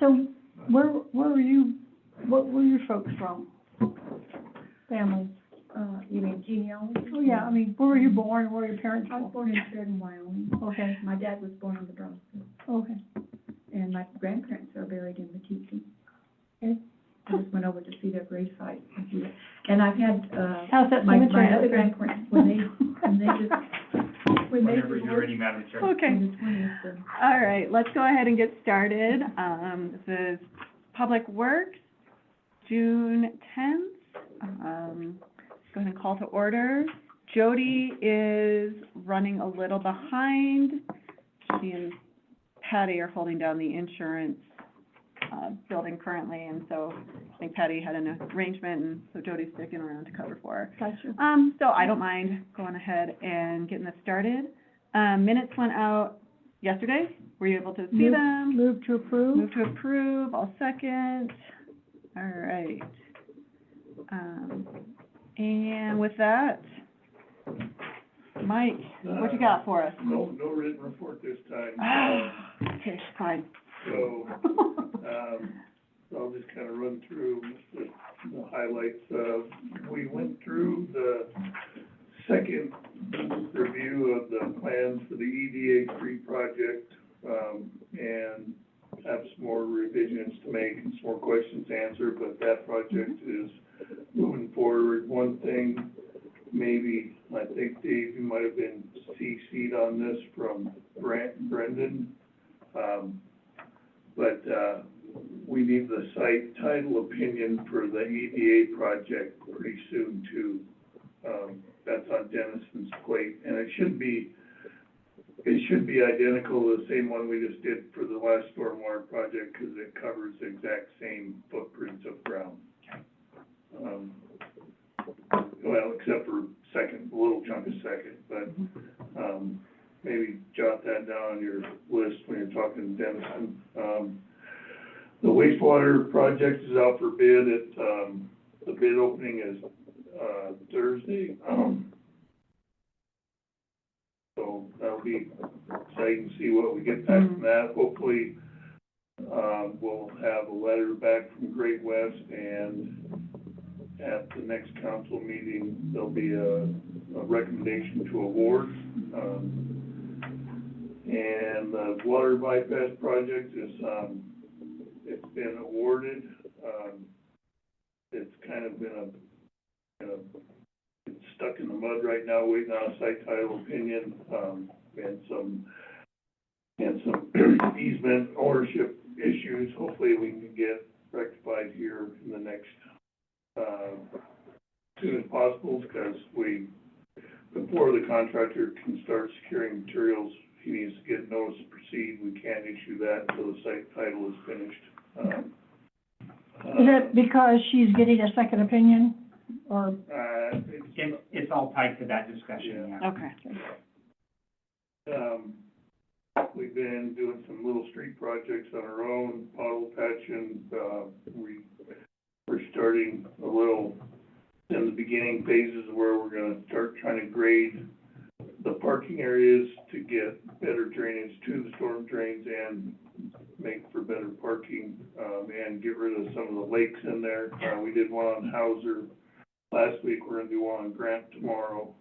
So where were you, what were your folks from? Family? You mean genealogy? Oh, yeah, I mean, where were you born, where were your parents I was from? born in Sheridan, Wyoming. Okay, My dad was born in Nebraska, okay. and my grandparents are buried in Mequon. Okay. I just went over to see their grave site. And I've had, How's that my cemetery? other grandparents, when they Whenever you're divorced ready, Madam Chair. Okay. in the twenties, All right, let's go ahead and get started. This is Public Works, June 10th. Go ahead and call to order. Jody is running a little behind. She and Patty are holding down the insurance building currently, and so I think Patty had an arrangement, and so Jody's sticking around to cover for her. Gotcha. So I don't mind going ahead and getting this started. Minutes went out yesterday. Were you able to see them? Move to approve? Move to approve, I'll second. All right. And with that, Mike, what you got for us? No written report this time. Okay, fine. So, I'll just kind of run through the highlights. We went through the second review of the plans for the EDA 3 project, and have some more revisions to make and some more questions to answer, but that project is moving forward. One thing, maybe, I think, Dave, you might have been CC'd on this from Brendan, but we need the site title opinion for the EDA project pretty soon too. That's on Denison's plate, and it should be identical to the same one we just did for the last stormwater project, because it covers the exact same footprint of ground. Well, except for a little chunk of second, but, maybe jot that down on your list when you're talking to Denison. The wastewater project is out for bid. The bid opening is, Thursday. So that'll be exciting to see what we get back from that. Hopefully, we'll have a letter back from Great West, and at the next council meeting, there'll be a recommendation to award. And the water bypass project is, it's been awarded. It's kind of been it's stuck in the mud right now, waiting on a site title opinion, and some easement ownership issues. Hopefully we can get rectified here in the next, soon as possible, because before the contractor can start securing materials, he needs to get notice to proceed. We can't issue that until the site title is finished. Is it because she's getting a second opinion, or? It's all tied to that discussion, yeah. Okay. We've been doing some little street projects on our own, pothole patching. We're starting a little in the beginning phases where we're gonna start trying to grade the parking areas to get better drainage to the storm drains and make for better parking, and get rid of some of the lakes in there. We did one on Hauser last week. We're gonna do one on Grant tomorrow.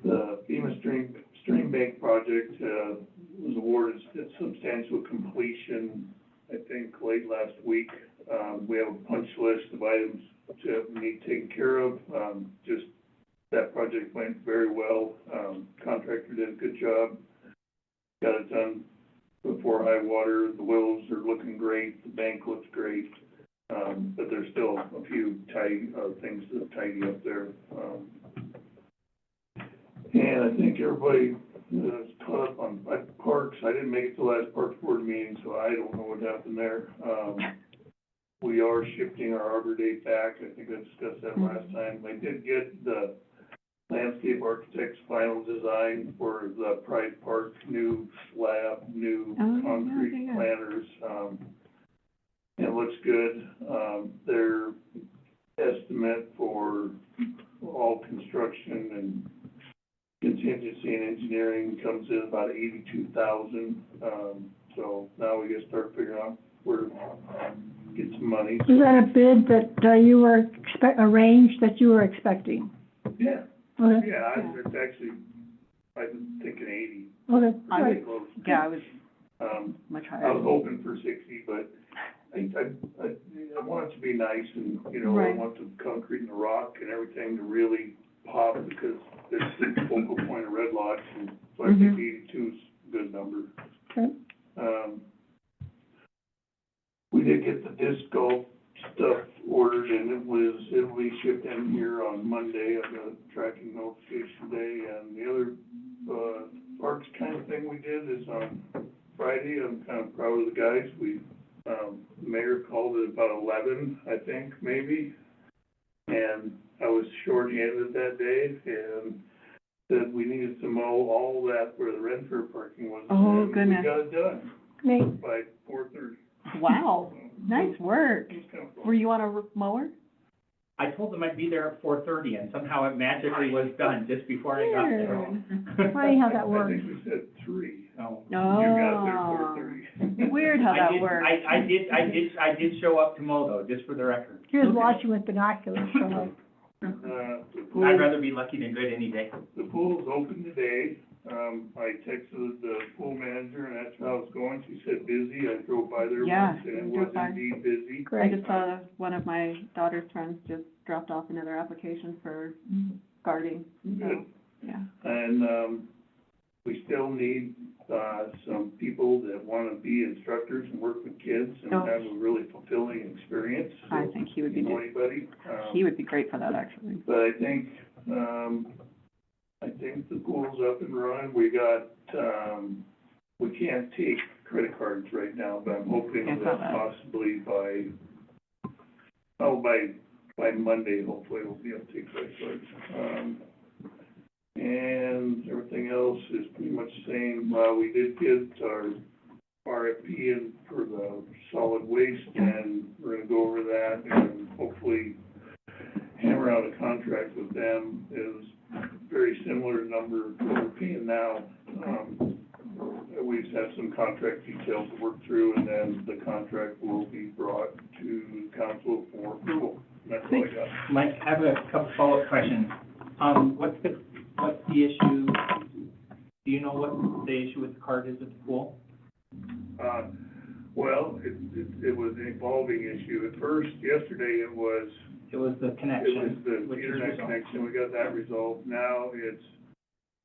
The FEMA stream bank project, was awarded its substantial completion, I think, late last week. We have a punch list of items to need taken care of. Just that project went very well. Contractor did a good job. Got it done before high water. The willows are looking great. The bank looks great. But there's still a few things to tidy up there. And I think everybody is caught up on parks. I didn't make it to the last parks board meeting, so I don't know what happened there. We are shifting our Arbor Day back. I think I discussed that last time. I did get the landscape architect's final design for the Pride Park, new slab, new concrete planters. It looks good. Their estimate for all construction and contingency and engineering comes in about $82,000. So now we gotta start figuring out where to get some money. Is that a bid that, you were a range that you were expecting? Yeah, Okay, yeah, it's actually, I'm thinking 80. okay, I right. Pretty close. Yeah, I was much I higher. was hoping for 60, but I want it to be nice and, you know, I Right. want the concrete and the rock and everything to really pop because it's the focal point of Red Lodge, and so I think 82 is a good number. Okay. We did get the disc golf stuff ordered and it'll be shipped in here on Monday. I got a tracking notification today, and the other, parks kind of thing we did is on Friday. I'm kind of proud of the guys. The mayor called it about 11, I think, maybe. And I was short-handed that day and said we needed to mow all that where the Renfrew parking was. Oh, and goodness. we got it done Nate, by 4:30. Wow, nice work. It was kind of cool. Were you on a mower? I told them I'd be there at 4:30, and somehow it magically was done just before I got there. funny how that works. I think we said 3. Oh. You got there Oh, 4:30. weird how I that did- works. I did show up to mow though, just for the record. He was watching with binoculars, so, The I'd pool, rather be lucky than good any day. the pool's open today. I texted the pool manager and asked how it's going. She said busy. I drove by there Yeah, once and it drove was by. indeed busy. I great. just saw one of my daughter's friends just dropped off another application for guarding, so, Good. yeah. And, we still need, some people that wanna be instructors and work with kids and Oh. have a really fulfilling experience. So, I think he would be, you know anybody? he would be great for that, actually. But I think the pool's up and running. We got, we can't take credit cards right now, but I'm hoping I saw that that. possibly by Monday, hopefully we'll be able to take credit cards. And everything else is pretty much the same. We did get our RFP in for the solid waste, and we're gonna go over that and hopefully hammer out a contract with them. It was very similar number to what we're paying now. We just have some contract details to work through, and then the contract will be brought to council for approval. That's all I got. Mike, I have a couple follow-up questions. What's the issue, do you know what the issue with the card is at the pool? Well, it was an evolving issue. At first, yesterday, it was It was the the connection, which is internet resolved. connection. We got that resolved. Now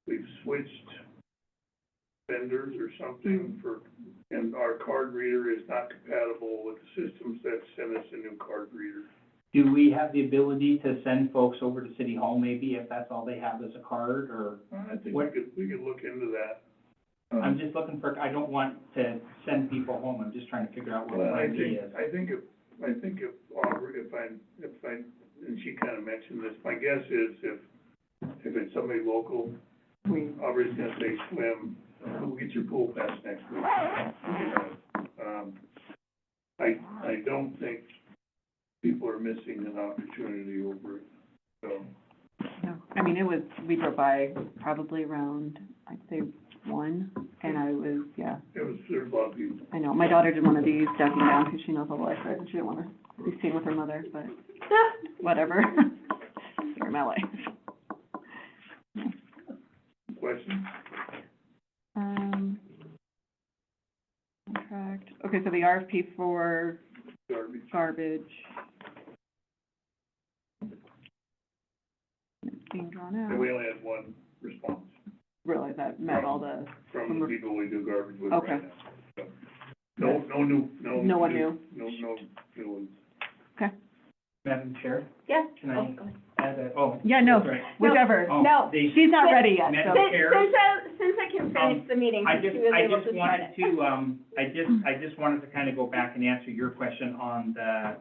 we've switched vendors or something and our card reader is not compatible with the systems that sent us a new card reader. Do we have the ability to send folks over to City Hall maybe if that's all they have is a card, or? I think What- we could look into that. I'm just looking for, I don't want to send people home, I'm just trying to figure out what Well, plan B is. I think if Aubrey, if I, and she kind of mentioned this, my guess is if it's somebody local, Aubrey's gonna say, swim, we'll get your pool pass next week. I don't think people are missing an opportunity over it, so. No, I mean, we drove by probably around, I'd say 1, and I was, yeah, There's a lot of people. I know. My daughter did one of these ducking down because she knows all the lifeguards and she didn't want to be seen with her mother, but whatever. Sorry, my life. Questions? Contract, okay, so the RFP for Garbage. garbage. It's being drawn And out. we only had one response Really, that met all the, from the people we do garbage with Okay. right now. So, no new. No one new. No new ones. Madam Chair, Yeah. can I add a, oh. yeah, no, that's right. whichever. Oh, No. they- She's not ready yet, Madam so. Chair, Since I can finish the meeting, I since just, she was I able just to start wanted it. to, I just wanted to kind of go back and answer your question on the,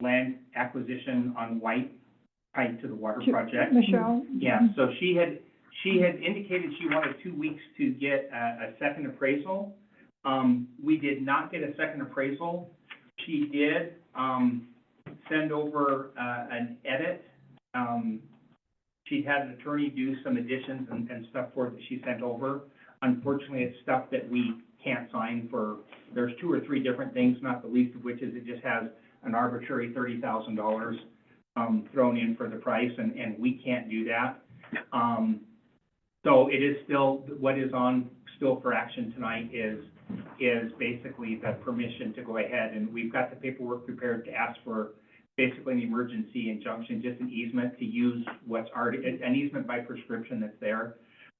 land acquisition on White tied to the water project. Michelle? Yeah, so she had indicated she wanted 2 weeks to get a second appraisal. We did not get a second appraisal. She did, send over, an edit. She'd had an attorney do some additions and stuff for it that she sent over. Unfortunately, it's stuff that we can't sign for, there's 2 or 3 different things, not the least of which is it just has an arbitrary $30,000 thrown in for the price, and we can't do that. So it is still, what is on still for action tonight is basically the permission to go ahead, and we've got the paperwork prepared to ask for basically an emergency injunction, just an easement to use what's already, an easement by prescription that's there.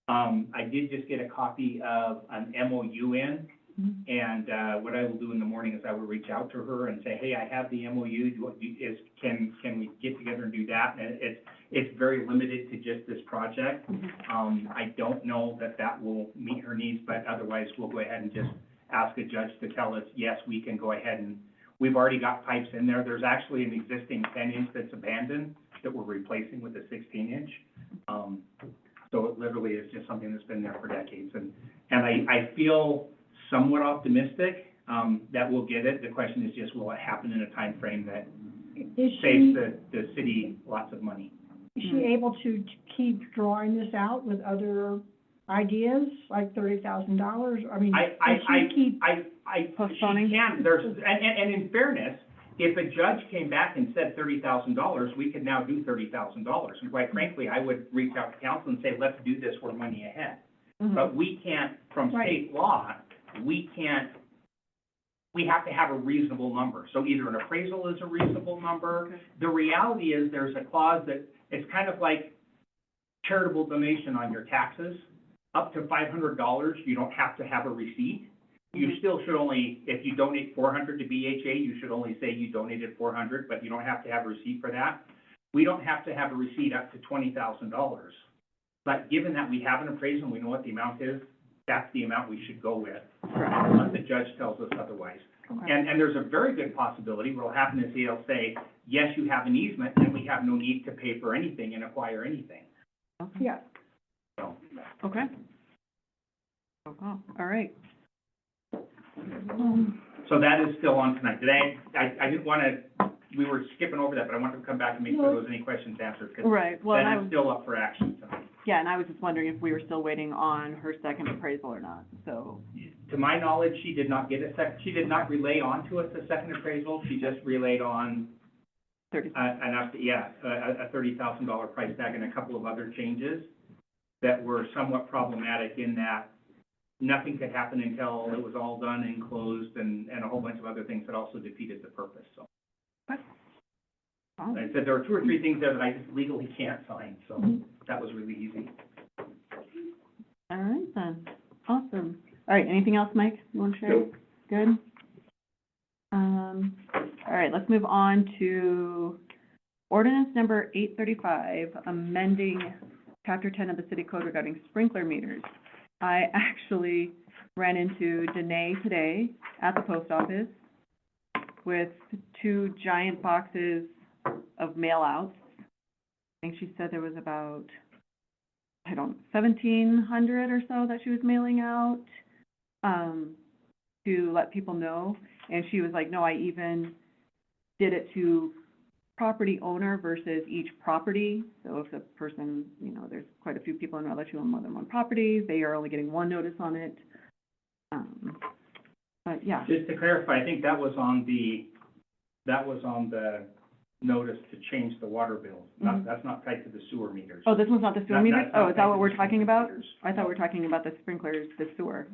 I did just get a copy of an MOU in, and what I will do in the morning is I will reach out to her and say, hey, I have the MOU, can we get together and do that? And it's very limited to just this project. I don't know that will meet her needs, but otherwise we'll go ahead and just ask a judge to tell us, yes, we can go ahead, and we've already got pipes in there. There's actually an existing 10-inch that's abandoned that we're replacing with a 16-inch. So it literally is just something that's been there for decades. And I feel somewhat optimistic that we'll get it. The question is just, will it happen in a time frame that saves the city lots of money? Is she able to keep drawing this out with other ideas, like $30,000? I mean, does she keep? Postponing? She can. And in fairness, if a judge came back and said $30,000, we could now do $30,000. And quite frankly, I would reach out to council and say, let's do this, we're money ahead. But we can't, from state law, we have to have a reasonable number. So either an appraisal is a reasonable number. Okay. The reality is there's a clause that, it's kind of like charitable donation on your taxes. Up to $500, you don't have to have a receipt. You still should only, if you donate $400 to BHA, you should only say you donated $400, but you don't have to have a receipt for that. We don't have to have a receipt up to $20,000. But given that we have an appraisal and we know what the amount is, that's the amount we should go with, unless the judge tells us otherwise. Okay. And there's a very good possibility what'll happen is he'll say, yes, you have an easement, and we have no need to pay for anything and acquire anything. Okay. Yeah. So, Okay. Oh, all right. so that is still on tonight. Today, I didn't want to, we were skipping over that, but I wanted to come back and make sure there was any questions answered, because Right, well, and I that is was, still up for action tonight. yeah, and I was just wondering if we were still waiting on her second appraisal or not, so. To my knowledge, she did not get she did not relay on to us a second appraisal. She just relayed on 30. a $30,000 price tag and a couple of other changes that were somewhat problematic in that nothing could happen until it was all done and closed, and a whole bunch of other things that also defeated the purpose, so. Oh, I said there were 2 or 3 things there that I just legally can't sign, so that was really easy. all right then, awesome. All right, anything else, Mike, you want to share? Nope. Good. All right, let's move on to ordinance number 835, amending chapter 10 of the city code regarding sprinkler meters. I actually ran into Danae today at the post office with 2 giant boxes of mail outs. I think she said there was about, 1,700 or so that she was mailing out, to let people know. And she was like, no, I even did it to property owner versus each property. So if the person, there's quite a few people in Rutledge who own more than one property, they are only getting 1 notice on it. But yeah. Just to clarify, I think that was on the notice to change the water bill. That's not tied to the sewer meters. Oh, this one's not the sewer That- meter? that's not Oh, is that tied what to we're the talking sewer about? meters. I thought we were talking about the sprinklers, the sewer.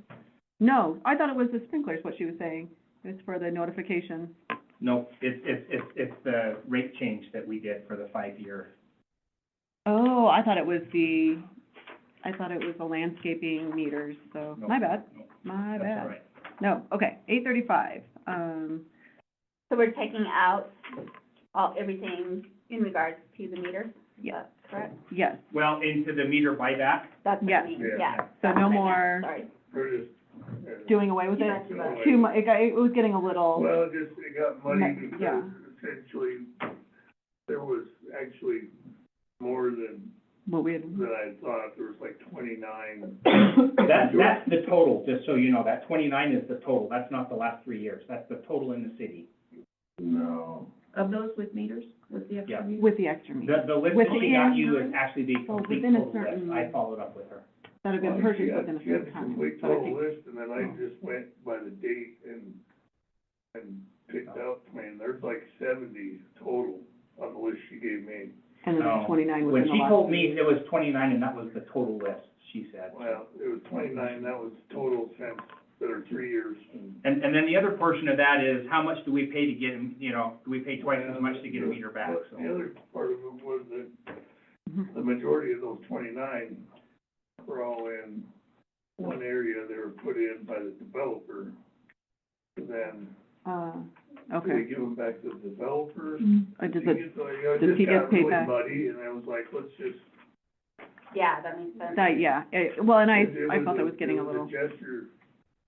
No, I thought it was the sprinklers, what she was saying. It's for the notification. No, it's the rate change that we did for the 5-year. Oh, I thought it was the landscaping meters, so, No, my bad, no, my That's all bad. right. No, okay, 835, So we're taking out everything in regards to the meters? Yeah. Is that correct? yes, Well, into the meter buyback, That's what Yeah. I mean, Yeah. yeah. so that's no what I meant, more Sorry. We're just, doing away with You it? bet, you bet. Too much, it was getting a little, well, it got muddy Yeah. because essentially there was actually more than what we had, I thought. There was like 29. that's the total, just so you know, that 29 is the total, that's not the last 3 years, that's the total in the city. No, of those with meters, with the extra Yeah. meters? With the extra meter. The list that she got you is Within- actually the well, complete within a total list. certain- I followed up with her. That'd have been Well, perfect she had- within a She had certain the time. complete but I total think- list, and then I just went by the date and picked out, I mean, there's like 70 total on the list she gave me. And then Oh. 29 When within the she last. told me it was 29, and that was the total list, she said. Well, it was 29, that was total since, that are 3 years. And then the other portion of that is, how much do we pay to get, you know, do we pay twice as much to get a meter back, so. The other part of it was that Mhm. the majority of those 29 were all in one area. They were put in by the developer. Then they Okay. give them back to the developer. Does It it, just, you know, it does just he get got paid really back? muddy, and I was like, let's just. Yeah, that makes sense. that, yeah, well, and I It felt it was getting a little It was a gesture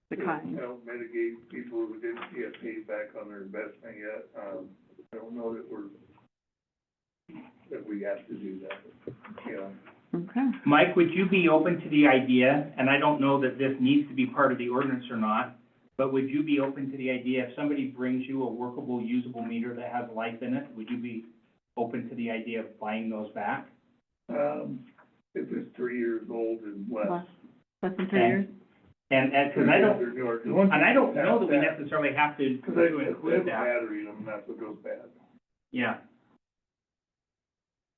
the to kind. help mitigate people who didn't get paid back on their investment yet. I don't know that we have to do that, you know. Okay. Mike, would you be open to the idea, and I don't know that this needs to be part of the ordinance or not, but would you be open to the idea, if somebody brings you a workable, usable meter that has life in it, would you be open to the idea of buying those back? If it's 3 years old and less. Less than 3 Okay. years? And, because I don't, Or newer. 'Cause once and I don't you know that we pass necessarily have to, Because to they have include a that. battery in them, and that's what goes bad. Yeah,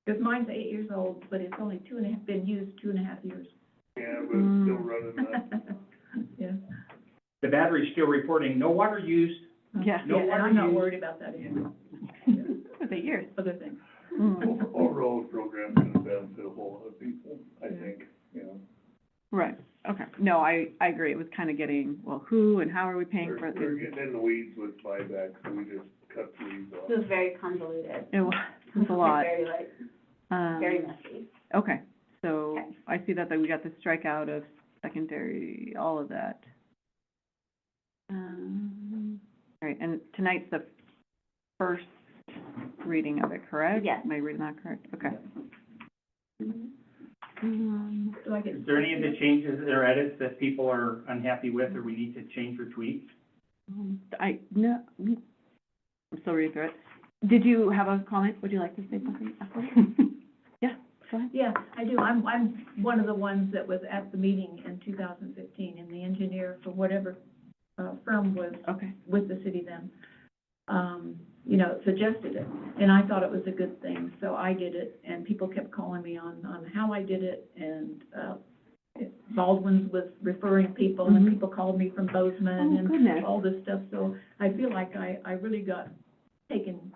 Because mine's 8 years old, but it's only been used 2.5 years. Yeah, but it's still running that. Yeah. the battery's still reporting, no water used, Yeah. No Yeah, and water I'm not used. worried about that anymore. For 8 years. Other things. Mm. Overall, the program's gonna benefit a whole lot of people, I think, you know. Right, okay. No, I agree. It was kind of getting, well, who and how are we paying for We're it? getting in the weeds with buyback, so we just cut the weeds off. This is very convoluted. It was a lot. Very, like, very messy. Okay, so Okay. I see that we got the strikeout of secondary, all of that. All right, and tonight's the first reading of it, correct? Yes. Am I reading that correct? Okay. Do I get? is there any of the changes or edits that people are unhappy with, or we need to change or tweak? No, I'm still reading through it. Did you have a comment? Would you like to say something after? Yeah, go ahead. Yeah, I do. I'm one of the ones that was at the meeting in 2015, and the engineer for whatever firm was Okay. with the city then, you know, suggested it. And I thought it was a good thing, so I did it, and people kept calling me on how I did it, and Baldwin's was referring people, and Mhm. people called me from Bozeman, Oh, goodness. and all this stuff. So I feel like I really got taken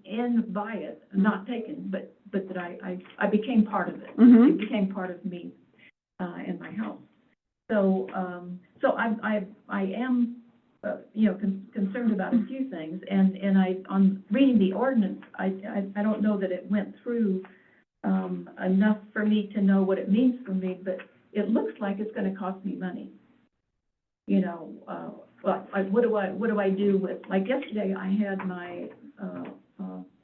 in by it, not taken, but that I became part of it. Mhm. It became part of me, in my house. So, so I am, you know, concerned about a few things, and on reading the ordinance, I don't know that it went through, enough for me to know what it means for me, but it looks like it's gonna cost me money. You know, what do I do with, like yesterday, I had my,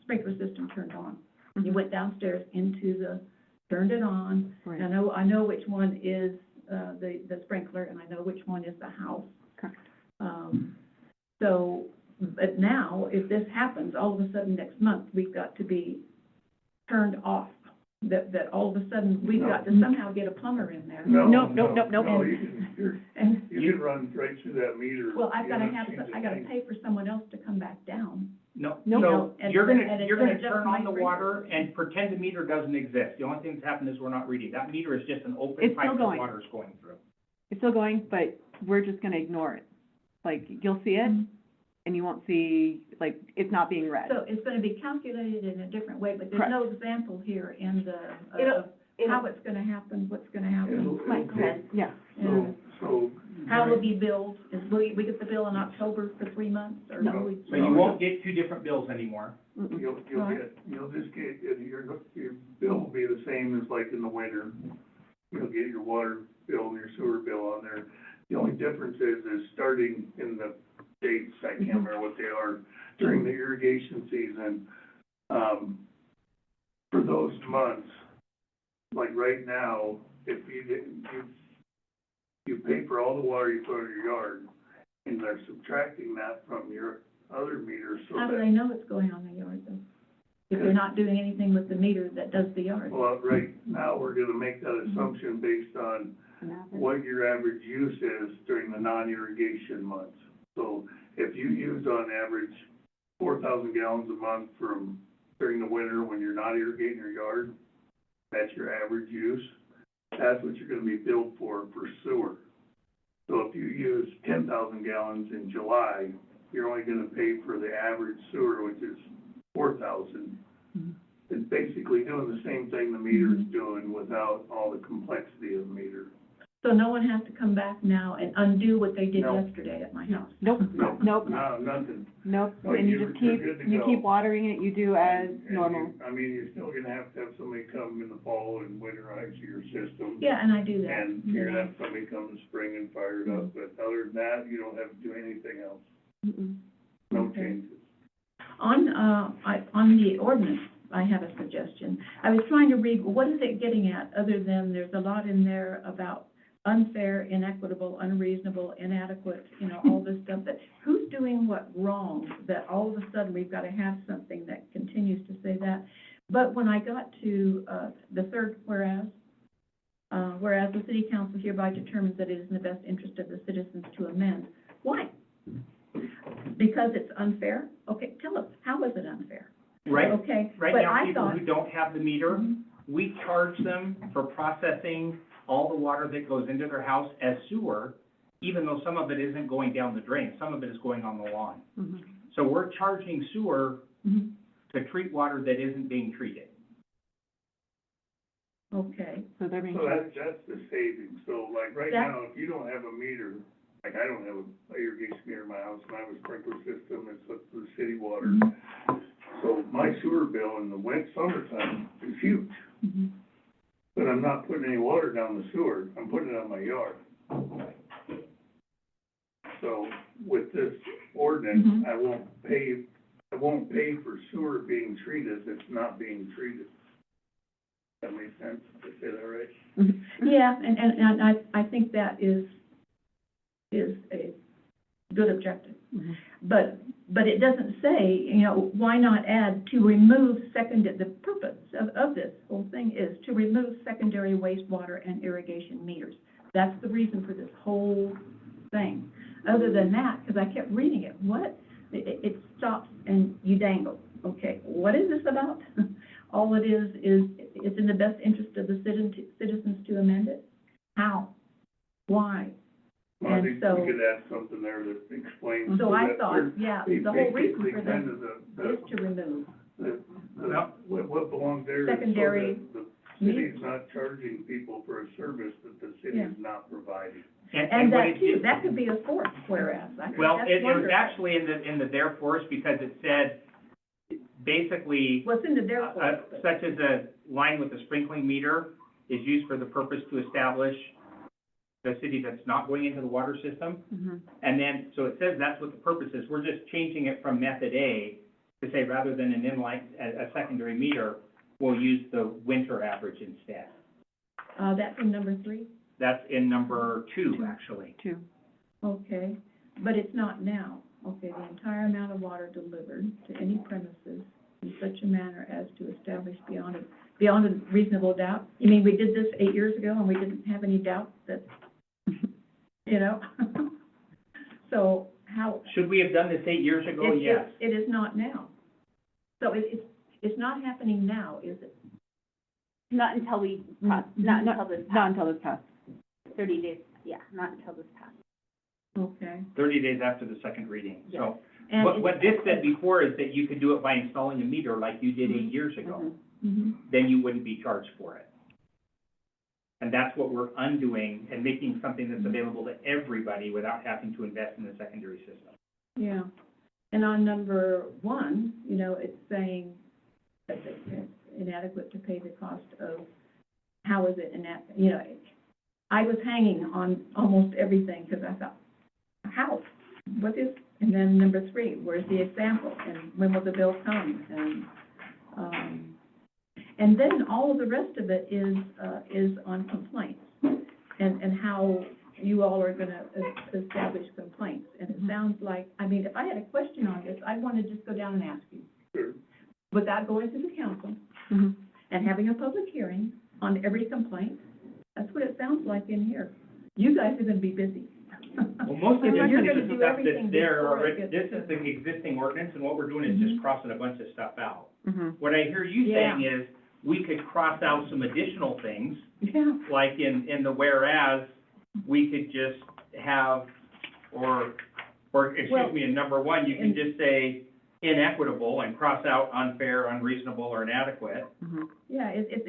sprinkler system turned on. You went downstairs turned it on, Right. and I know which one is, the sprinkler, and I know which one is the house. Correct. So, but now, if this happens, all of a sudden next month, we've got to be turned off. That all of a sudden, we've got to somehow get a plumber in there. No, Nope, no, nope, nope, no, nope. And, you can run right through that meter. well, I You gotta haven't changed a I gotta thing. pay for someone else to come back down. No, Nope. so And- you're and gonna, it's you're gonna gonna turn on the justify water and pretend the meter doesn't exist. The only thing that's happened is we're not reading. That meter is just an open It's pipe still that going. water's going through. It's still going, but we're just gonna ignore it. Like, you'll see it, and you won't see, like, it's not being read. So it's gonna be calculated in a different way, but there's no example here in the, of how it's gonna happen, what's gonna happen. It'll Mike, go ahead. Yeah. So. How will be billed, we get the bill in October for 3 months, or No. will we? So you won't get two different bills anymore. Mm-mm. You'll Right. just get, your bill will be the same as like in the winter. You'll get your water bill and your sewer bill on there. The only difference is starting in the dates, I can't remember what they are, during the irrigation season, for those months, like right now, if you pay for all the water you put in your yard, and they're subtracting that from your other meters, so How do that, they know it's going on the yard though? If they're not doing anything with the meter that does the yard? well, right now, we're gonna make that assumption based on what your average use is during the non-irrigation months. So if you use on average 4,000 gallons a month during the winter when you're not irrigating your yard, that's your average use. That's what you're gonna be billed for sewer. So if you use 10,000 gallons in July, you're only gonna pay for the average sewer, which is 4,000. It's basically doing the same thing the meter's doing without all the complexity of the meter. So no one has to come back now and undo what they did No. yesterday at my house? Nope, No, nope, no, nothing. nope, Oh, and you you're- just you're keep, good to you go. keep watering it, you do as And normal. I mean, you're still gonna have to have somebody come in the fall and winterize your system. Yeah, and I do that. And you're gonna have somebody come in the spring and fire it up, but other than that, you don't have to do anything else, Mm-mm. no Okay. changes. On the ordinance, I have a suggestion. I was trying to read, what is it getting at, other than there's a lot in there about unfair, inequitable, unreasonable, inadequate, you know, all this stuff, that who's doing what wrong, that all of a sudden we've got to have something that continues to say that. But when I got to, the third whereas the city council hereby determines that it is in the best interest of the citizens to amend. Why? Because it's unfair? Okay, tell us, how is it unfair? Right, Okay, right but now, I people thought. who don't have the meter, Mhm. we charge them for processing all the water that goes into their house as sewer, even though some of it isn't going down the drain, some of it is going on the lawn. Mhm. So we're charging sewer Mhm. to treat water that isn't being treated. Okay, So they're being So charged. that's the savings, so like right That- now, if you don't have a meter, like I don't have a irrigation meter in my house, and I have a sprinkler system, it's up to the city water. So my sewer bill in the summertime is huge, Mhm. but I'm not putting any water down the sewer, I'm putting it on my yard. So with this ordinance, Mhm. I won't pay for sewer being treated that's not being treated. That makes sense, did I say that right? Yeah, and I think that is a good objective. Mhm. But it doesn't say, you know, why not add to remove the purpose of this whole thing is to remove secondary wastewater and irrigation meters. That's the reason for this whole thing. Other than that, because I kept reading it, it stops and you dangle. Okay, what is this about? All it is it's in the best interest of the citizens to amend it? How? Why? Well, I And think so- we could add something there that explains. So I that thought, we're- yeah, they the whole reason basically for kind this of is to remove. what belongs there is so Secondary that the city's not charging people for a service that the city Yeah. is not providing. And what that it too, did- that could be a fourth whereas. I think Well, that's it was wonderful. actually in the therefores, because it said, basically, What's in the therefore? such as a line with a sprinkling meter is used for the purpose to establish the city that's not going into the water system. Mhm. And then, so it says that's what the purpose is. We're just changing it from method A to say, rather than an inline, a secondary meter, we'll use the winter average instead. That's in number 3? That's in number 2, actually. 2. Okay, but it's not now. Okay, the entire amount of water delivered to any premises in such a manner as to establish beyond a reasonable doubt? You mean we did this 8 years ago and we didn't have any doubt that, you know? So how? Should we have done this 8 years ago? Yes. It is not now. So it's not happening now, is it? Not until we, not until this Not passed, until this passed. 30 days, yeah, not until this passed. Okay. 30 days after the second reading. So And what this said before is that you could do it by installing a meter like you did 8 years ago. Mhm. Mhm. Then you wouldn't be charged for it. And that's what we're undoing and making something that's available to everybody without having to invest in the secondary system. Yeah, and on number 1, you know, it's saying that it's inadequate to pay the cost of, how is it you know, I was hanging on almost everything, because I thought, how, what is, and then number 3, where's the example, and when will the bill come, and then all of the rest of it is on complaints, and how you all are gonna establish complaints. And it sounds like, I mean, if I had a question on this, I'd want to just go down and ask you. Sure. Without going to the council Mhm. and having a public hearing on every complaint. That's what it sounds like in here. You guys are gonna be busy. Well, most of If this you're is gonna the do stuff everything that's there before it already, gets this to- is the existing ordinance, and what we're doing is Mhm. just crossing a bunch of stuff out. Mhm. What I hear you Yeah. saying is, we could cross out some additional things, Yeah. like in the whereas, we could just have, or, Well, excuse me, in number one, you can in- just say inequitable and cross out unfair, unreasonable, or inadequate. Mhm. Yeah, it's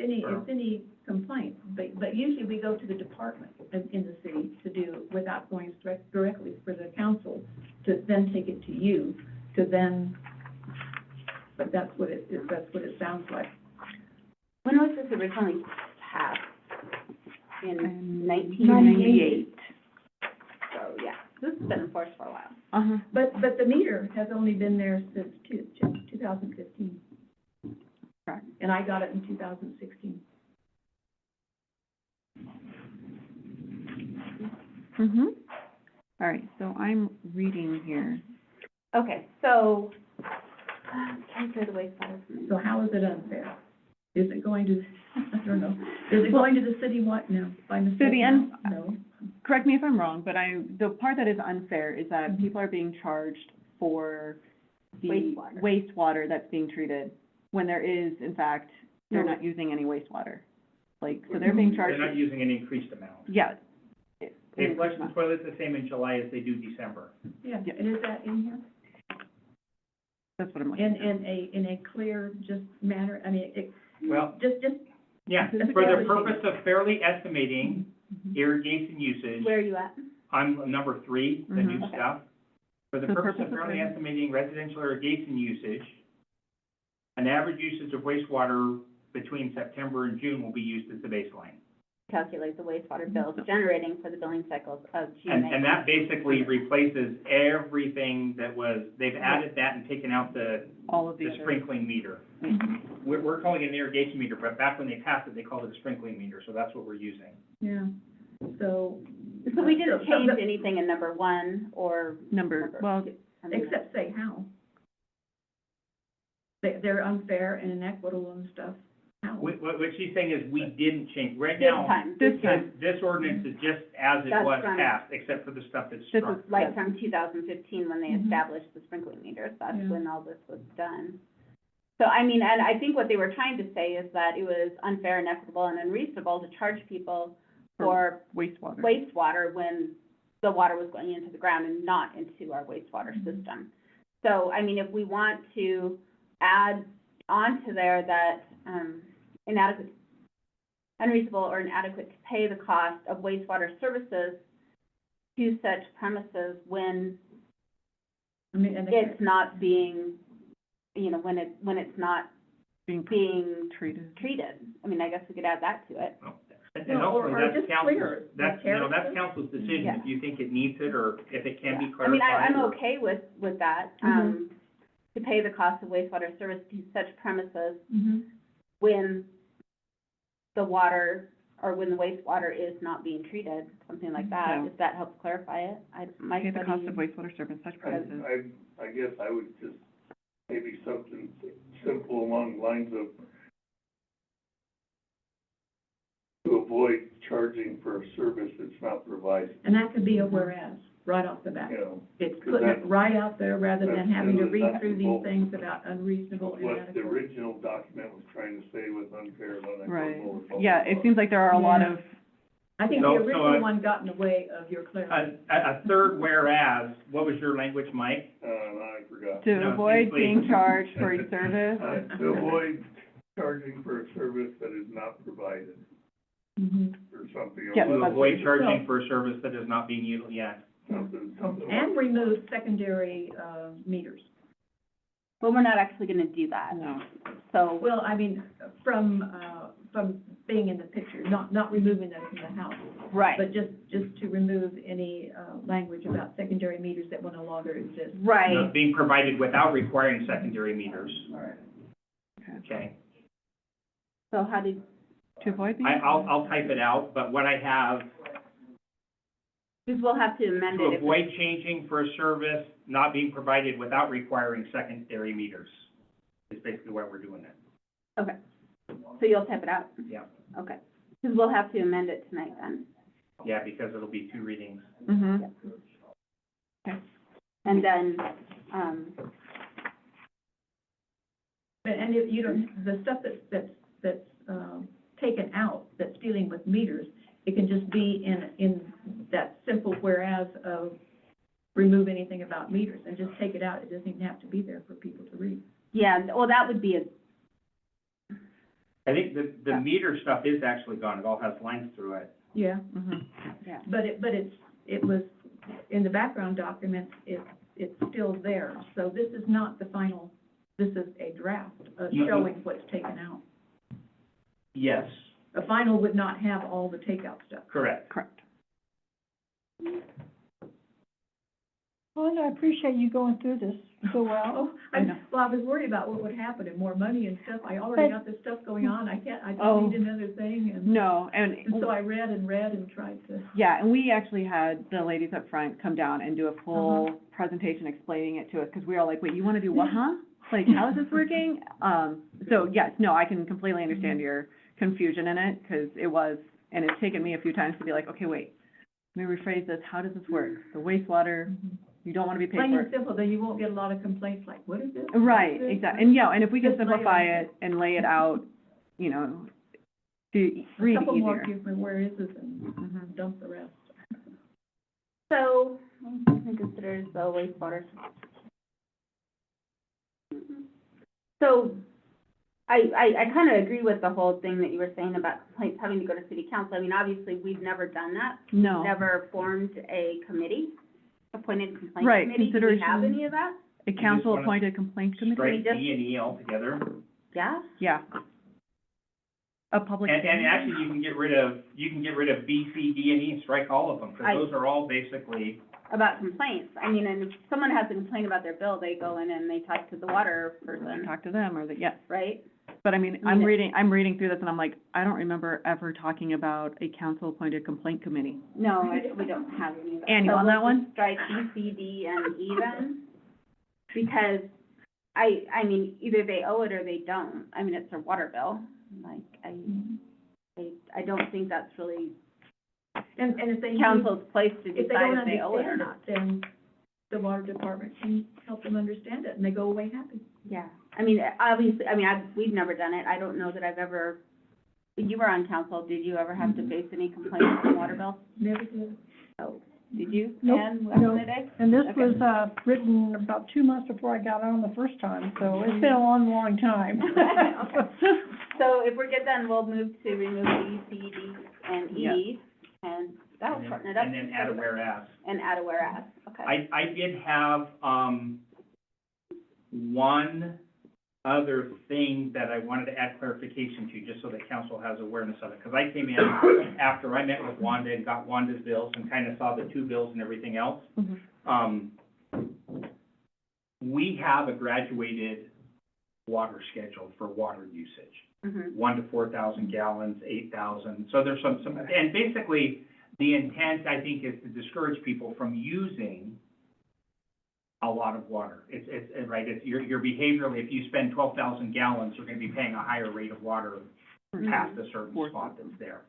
any complaint, but usually we go to the department in the city to do, without going directly for the council, to then take it to you, to then, but that's what it sounds like. When was this originally passed? In And 1998? So, yeah, this has been in force for a while. Uh-huh. But the meter has only been there since 2015, Correct. and I got it in 2016. Mhm. All right, so I'm reading here. Okay, so, can I say the wastewater? So how is it unfair? Is it going to, I don't know, is it going to the city what, no, by mistake? So the un- No. Correct me if I'm wrong, but the part that is unfair is that Mhm. people are being charged for the Wastewater. wastewater that's being treated, when there is, in fact, they're No. not using any wastewater. Like, so they're being They're charged, not using an increased amount. yeah. They flush the toilets the same in July as they do December. Yeah, Yeah. and is that in here? That's what I'm looking at. In a clear, just manner, I mean, Well, just, yeah, This is for the establishing. purpose of fairly estimating irrigation usage, Where are you at? I'm number 3, the new Mhm. Okay. stuff. For the The purpose purpose of of fairly fair- estimating residential irrigation usage, an average usage of wastewater between September and June will be used as the baseline. Calculate the wastewater bills generating for the billing cycles of June. And that basically replaces everything that was, they've added that and taken out the All of the the other. sprinkling meter. We're calling it an irrigation meter, but back when they passed it, they called it a sprinkling meter, so that's what we're using. yeah, so. So we didn't so change the- anything in number one or Number, well, two. I mean, Except say how. They're unfair and inequitable and stuff, how? What she's saying is, we didn't change, right This now, time, this time, this ordinance is just as it That's was from- passed, except for the stuff that's This struck. is- like from 2015, when they Mhm. established the sprinkling meters, that's Yeah. when all this was done. So, I mean, and I think what they were trying to say is that it was unfair, inequitable, and unreasonable to charge people for wastewater. wastewater when the water was going into the ground and not into our wastewater system. So, I mean, if we want to add onto there that, inadequate, unreasonable or inadequate to pay the cost of wastewater services to such premises when I mean, and it's not being, you know, when it's not Being being treated. treated. I mean, I guess we could add that to it. And No, or ultimately, that's just council's, clear, that's character. council's decision, Yeah. if you think it needs it, or if it can be Yeah. I clarified. mean, I'm or- okay with that, to pay the cost of wastewater service to such premises Mhm. when the water, or when the wastewater is not being treated, something like that, Yeah. if that helps clarify it. Mike, Pay the what do cost you- of wastewater service, such prices. I guess I would just, maybe something simple along the lines of, to avoid charging for a service that's not provided, And that could be a whereas, right off the bat. you know. It's putting it right out there rather than That's having to really read nuts through and these bolts. things about unreasonable, What the inadequate. original document was trying to say was unfair, and Right. unequitable. and blah, Yeah, blah, it seems like there are a lot Yeah. of, I think the So, original one got in the way of your clarity. A third whereas, what was your language, Mike? I forgot. to No, avoid please. being charged for a service. To avoid charging for a service that is not provided, Mhm. or something. Yeah, To that's what avoid it- charging for a service that is not being utilized, yeah. Something. And remove secondary, meters. But we're not actually gonna do that, No. so, Well, I mean, from being in the picture, not removing them from the house, right, but just to remove any, language about secondary meters that will no longer exist. right. Not being provided without requiring secondary meters, okay? So how did, To avoid being. I'll type it out, but what I have Because we'll have to amend To it if avoid changing for a service not being provided without requiring secondary meters, is basically why we're doing it. okay. So you'll type it out? Yeah. Okay. Because we'll have to amend it tonight then. Yeah, because it'll be 2 readings. Mm-hmm. And then, And if you don't, the stuff that's taken out, that's dealing with meters, it can just be in that simple whereas of remove anything about meters and just take it out. It doesn't even have to be there for people to read. yeah, well, that would be a, I think the meter stuff is actually gone, it all has lines through it. Yeah. Mm-hmm. yeah. But it was, in the background documents, it's still there. So this is not the final, this is a draft showing what's taken out. Yes, A final would not have all the takeout stuff. correct. Correct. Well, I appreciate you going through this so well. Oh, I know. well, I was worried about what would happen and more money and stuff. I already got this stuff going on. I don't need another thing. And No, and so I read and tried to. yeah, and we actually had the ladies up front come down and do a full presentation explaining it to us, because we were all like, wait, you want to do what, huh? Like, how is this working? So yes, no, I can completely understand your confusion in it, because it was, and it's taken me a few times to be like, okay, wait, let me rephrase this, how does this work? The wastewater, you don't want to be paid Plain for and it. simple, then you won't get a lot of complaints like, what is this? Right, What is this? exactly, and yeah, and if we can Just lay it simplify out. it and lay it out, you know, to read A couple more, easier. give me where is this, and Mhm. dump the rest. So, consider the wastewater. So, I kind of agree with the whole thing that you were saying about complaints having to go to city council. I mean, obviously, we've never done that. No. Never formed a committee, appointed complaint Right, committee. Do we have consideration. any of that? A council-appointed complaint committee? Strike just- D and E altogether. Yeah? Yeah. A public. And actually, you can get rid of B, C, D, and E, and strike all of them, because those are all basically, About complaints. I mean, and if someone has a complaint about their bill, they go in and they talk to the water person, Talk to them, or the, yes. right? But I mean, I mean, I'm reading through this and I'm like, I don't remember ever talking about a council-appointed complaint committee. No, we don't have any of that. Ann, you So on we'll that one? just strike B, C, D, and E then, because I mean, either they owe it or they don't. I mean, it's their water bill. Like, I don't think that's really And if they. council's place to If they don't decide if they owe it or understand not. it, then the water department can help them understand it, and they go away happy. Yeah, I mean, obviously, we've never done it. I don't know that I've ever, you were on council, did you ever have to face any complaints on water bill? Never did. Oh, did you? Nope, Ann, no. today? And this Okay. was, written about 2 months before I got on the first time, so it's been a long, long time. So if we're good, then we'll move to remove B, C, D, and E, and that'll and shorten it up. then add a whereas. And add a whereas, okay. I did have, one other thing that I wanted to add clarification to, just so that council has awareness of it, because I came in after I met with Wanda and got Wanda's bills and kind of saw the 2 bills and everything else. Mhm. We have a graduated water schedule for water usage. Mhm. 1 to 4,000 gallons, 8,000. So there's some, and basically, the intent, I think, is to discourage people from using a lot of water. It's right, it's your behaviorally, if you spend 12,000 gallons, you're gonna be paying a higher rate of water past a certain spot that's there.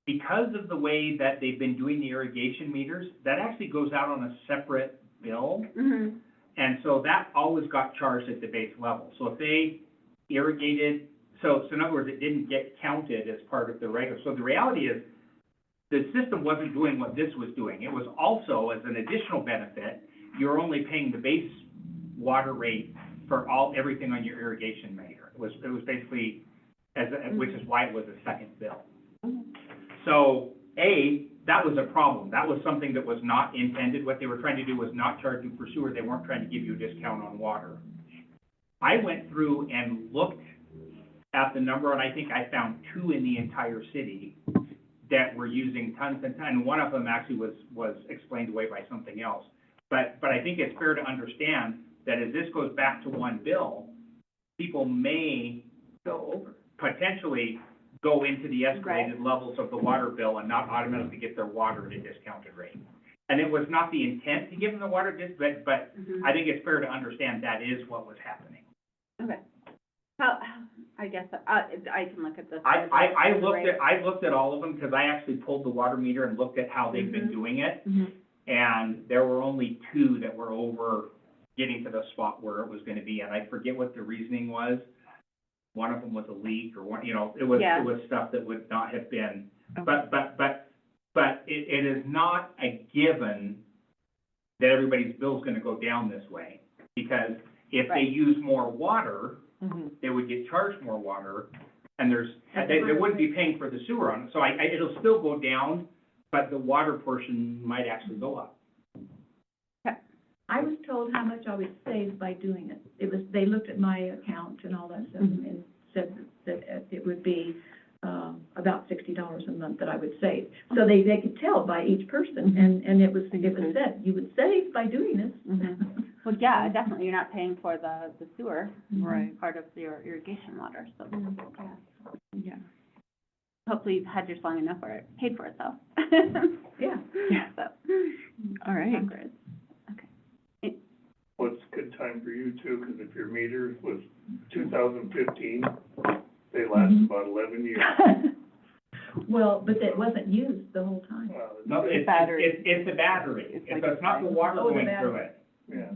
Because of the way that they've been doing the irrigation meters, that actually goes out on a separate bill. Mhm. And so that always got charged at the base level. So if they irrigated, so in other words, it didn't get counted as part of the regular. So the reality is, the system wasn't doing what this was doing. It was also, as an additional benefit, you're only paying the base water rate for everything on your irrigation meter. It was basically, which is why it was a second bill. So, that was a problem. That was something that was not intended. What they were trying to do was not charge you for sewer. They weren't trying to give you a discount on water. I went through and looked at the number, and I think I found 2 in the entire city that were using tons and tons. And one of them actually was explained away by something else. But I think it's fair to understand that as this goes back to one bill, people may Go over. potentially go into the escalated levels of the water bill and not automatically get their water at a discounted rate. And it was not the intent to give them the water discount, but I think it's fair to understand that is what was happening. Okay. I guess, I can look at this. I looked at all of them, because I actually pulled the water meter and looked at how they've been doing it. And there were only 2 that were over getting to the spot where it was gonna be, and I forget what the reasoning was. One of them was a leak, or one, it was stuff that would not have been, but it is not a given that everybody's bill's gonna go down this way. Because if they use more water, they would get charged more water, and they wouldn't be paying for the sewer on it. So it'll still go down, but the water portion might actually go up. I was told how much I would save by doing it. They looked at my account and all that stuff and said that it would be, about $60 a month that I would save. So they could tell by each person, and it was said, you would save by doing this. Well, yeah, definitely, you're not paying for the sewer. Right. Part of your irrigation water, so, Yeah. hopefully you've had yours long enough where it paid for itself. Yeah. So, All right. backwards. What's a good time for you too, because if your meter was 2015, they last about 11 years. Well, but it wasn't used the whole time. No, it's the battery, It's so like it's not the water the going battery. through it. Yeah,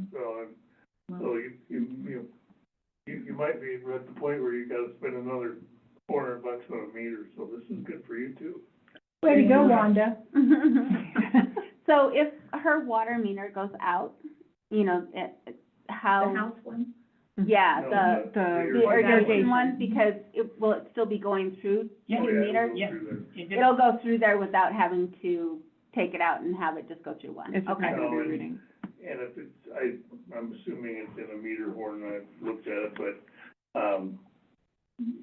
so you might be at the point where you gotta spend another $400 on a meter, so this is good for you too. Way to go, Wanda. So if her water meter goes out, how? The house one? Yeah, No, the irrigation one, because will it still be going through Yeah. the meter? Yeah. It'll go through there without having to take it out and have it just go through one? It's a Okay. secondary reading. And if it's, I'm assuming it's in a meter horn, I've looked at it, but,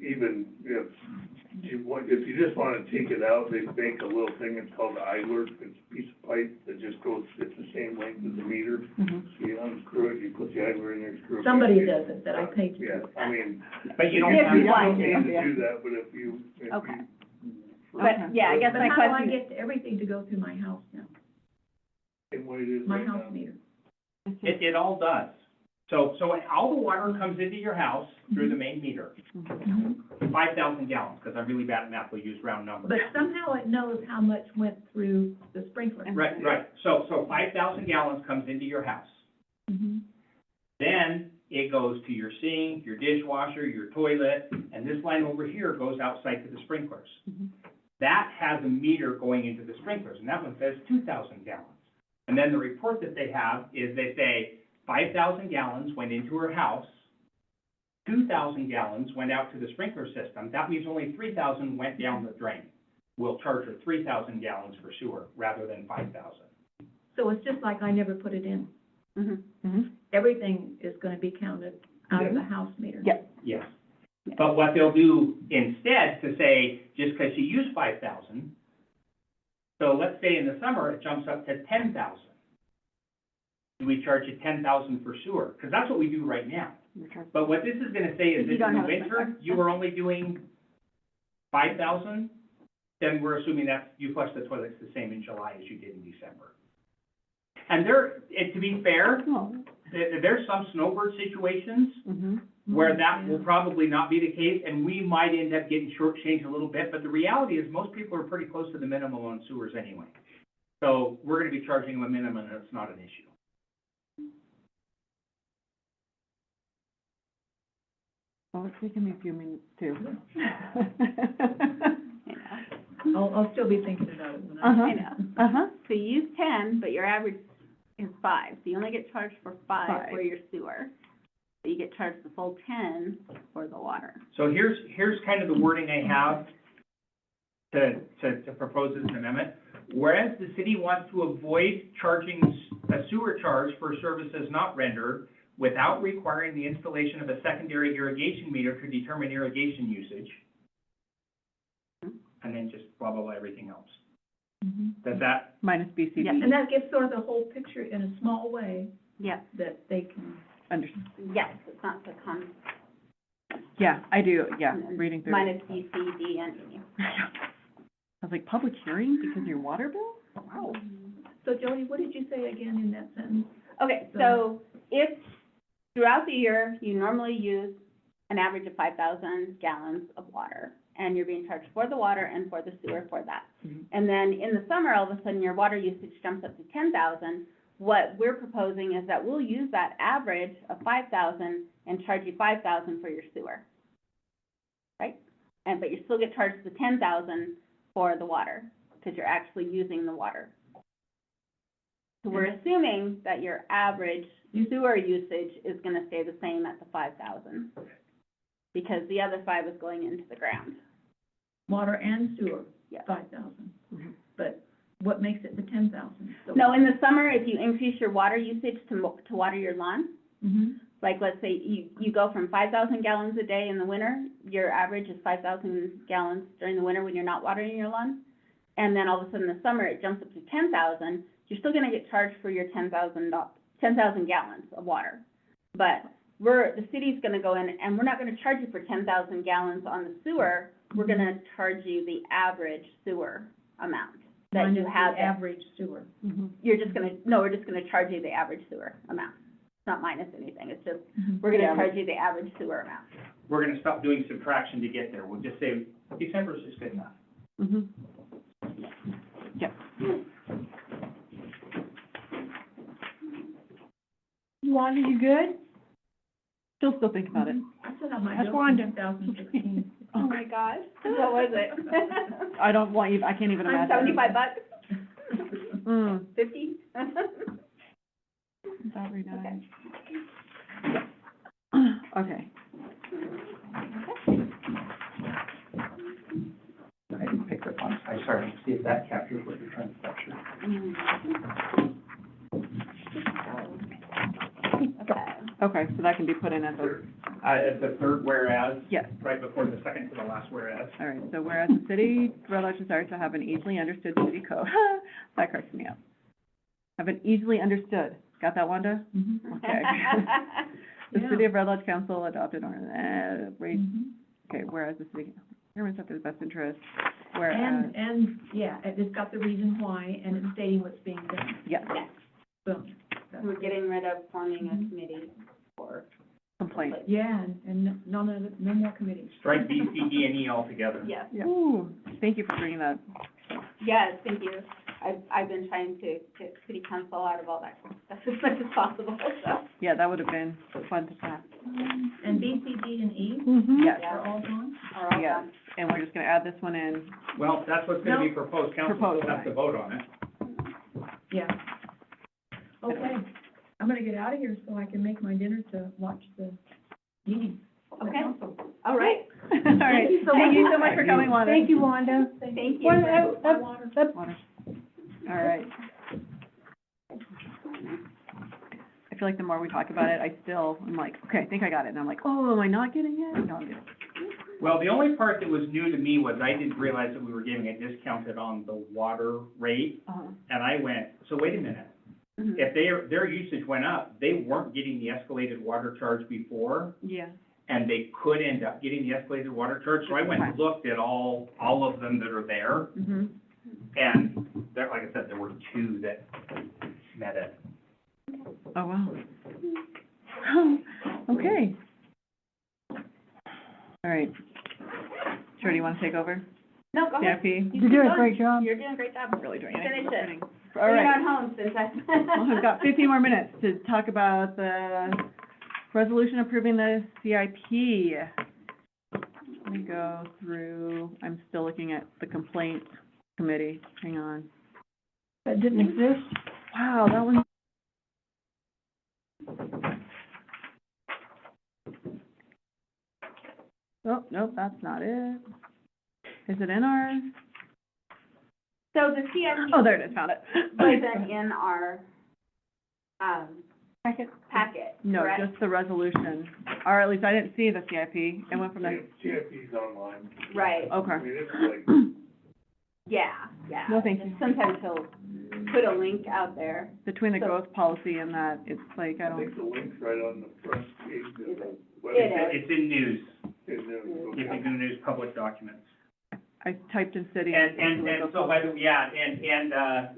even if you just wanna take it out, they make a little thing, it's called the idler, it's a piece of pipe that just goes, it's the same length as the meter. So you unscrew it, you put the idler in there, screw it. Somebody back in. does it that I paid to. Yeah, I mean. But you don't If have you to. want You don't to, need to do that, but if you. Okay. For- But, yeah, I guess But my how do I question, get everything to go through my house now? Same way it is My right house now. meter? It all does. So all the water comes into your house through the main meter, 5,000 gallons, because I'm really bad at math, we'll use round numbers. But somehow it knows how much went through the sprinkler. Right, so 5,000 gallons comes into your house. Then it goes to your sink, your dishwasher, your toilet, and this line over here goes outside to the sprinklers. That has a meter going into the sprinklers, and that one says 2,000 gallons. And then the report that they have is they say 5,000 gallons went into her house, 2,000 gallons went out to the sprinkler system. That means only 3,000 went down the drain. We'll charge her 3,000 gallons for sewer rather than 5,000. So it's just like I never put it in. Mm-hmm. Everything is gonna be counted out of the house meter. Yep. Yes. But what they'll do instead to say, just because she used 5,000, so let's say in the summer, it jumps up to 10,000. Do we charge you 10,000 for sewer? Because that's what we do right now. But what this is gonna say is You if don't in the have a winter, sprinkler. you were only doing 5,000, then we're assuming that you flush the toilets the same in July as you did in December. And to be fair, there's some snowbird situations where that will probably not be the case, and we might end up getting shortchanged a little bit, but the reality is most people are pretty close to the minimum on sewers anyway. So we're gonna be charging them a minimum, and it's not an issue. Well, it's taking me a few minutes too. I'll still be thinking about it when I know. So you use 10, but your average is 5, so you only get charged for 5 for your sewer. So you get charged the full 10 for the water. So here's kind of the wording I have to propose as an amendment. Whereas the city wants to avoid charging a sewer charge for services not rendered without requiring the installation of a secondary irrigation meter to determine irrigation usage, and then just blah, blah, blah, everything else. Does that, Minus BCD. Yeah. And that gives sort of the whole picture in a small way Yeah, that they can. Understand. yes, it's not the Yeah, I do, yeah, And then reading through. minus B, C, D, and E. I was like, public hearing because of your water bill? Wow. So Jody, what did you say again in that sentence? Okay, so if throughout the year, you normally use an average of 5,000 gallons of water, and you're being charged for the water and for the sewer for that. Mhm. And then in the summer, all of a sudden, your water usage jumps up to 10,000. What we're proposing is that we'll use that average of 5,000 and charge you 5,000 for your sewer, right? But you still get charged the 10,000 for the water, because you're actually using the water. So we're assuming that your average sewer usage is gonna stay the same at the 5,000, because the other 5 is going into the ground. Water and sewer, Yeah. 5,000. Mhm. But what makes it the 10,000? No, in the summer, if you increase your water usage to water your lawn, Mm-hmm. like, let's say you go from 5,000 gallons a day in the winter, your average is 5,000 gallons during the winter when you're not watering your lawn, and then all of a sudden in the summer, it jumps up to 10,000, you're still gonna get charged for your 10,000 gallons of water. But the city's gonna go in, and we're not gonna charge you for 10,000 gallons on the sewer, we're gonna charge you the average sewer amount that you Minus have. the average sewer. Mhm. We're just gonna charge you the average sewer amount. It's not minus anything, it's just, Mhm. we're gonna Yeah. charge you the average sewer amount. We're gonna stop doing subtraction to get there. We'll just say December is just good enough. Mhm. Yep. Wanda, you good? She'll still think about it. I still have my That's bill from Wanda. 2016. Oh my gosh, what was it? I don't want you, I can't even imagine. $75, Mm, 50? is that very nice? Okay. I didn't pick up on, I'm sorry, see if that captures what you're trying to capture. Okay. Okay, so that can be put in as a, At the third whereas, yes. right before the second to the last whereas. All right, so whereas the city Red desires to have an easily understood city code, that cracks me up. Have an easily understood, got that, Wanda? Mhm. Okay. The Yeah. city of Red Lodge Council adopted, right, Mhm. okay, whereas the city, everyone's up to the best interest, whereas, And, yeah, it's got the reason why, and it's stating what's being done. yes, Yes, Boom. we're getting rid of forming a Mhm. committee for. complaint. Yeah, and no more committees. Strike B, C, D, and E altogether. Yes, Yeah. Ooh, thank you for bringing that. yes, thank you. I've been trying to get city council out of all that stuff as much as possible, so. Yeah, that would have been fun to pass. And B, C, D, and E Mm-hmm. Yes, are all gone? Are all yes, done. and we're just gonna add this one in. Well, that's what's gonna be proposed, council Proposed, will have to vote on it. Yeah. Okay, I'm gonna get out of here so I can make my dinner to watch the meeting. of the Okay. council. All right, All right, thank you so much for coming, Wanda. Thank you, Wanda. thank you. Well, My water. Water. All right. I feel like the more we talk about it, I'm like, okay, I think I got it, and I'm like, oh, am I not getting it? No, I'm getting it. Well, the only part that was new to me was I didn't realize that we were giving it discounted on the water rate. Uh-huh. And I went, so wait a minute, Mhm. if their usage went up, they weren't getting the escalated water charge before, Yeah. and they could end up getting the escalated water charge. So I went and looked at all of them that are there, Mm-hmm. and there, like I said, there were 2 that met it. Oh, wow. Okay. All right. Sure, do you want to take over? No, go ahead. CIP? You You're keep doing a going. great job. You're doing a great job. I'm really doing it. Finish it. All You're right. not home since I. Well, we've got 15 more minutes to talk about the resolution approving the CIP. Let me go through, I'm still looking at the complaint committee. Hang on. That didn't exist? Wow, that one. Oh, nope, that's not it. Is it in our, So the CIP oh, there it is, found it. wasn't in our, Packet? packet, No, correct? just the resolution, or at least I didn't see the CIP. It went from the, CIP's online. Right, I okay. mean, it's like, yeah, yeah. No, thank you. Sometimes he'll put a link out there. Between the So- growth policy and that, it's like, I I don't, think the link's right on the front page of the It website. is. It's in news. And then, if you're gonna use public documents. I typed in city. And so by the,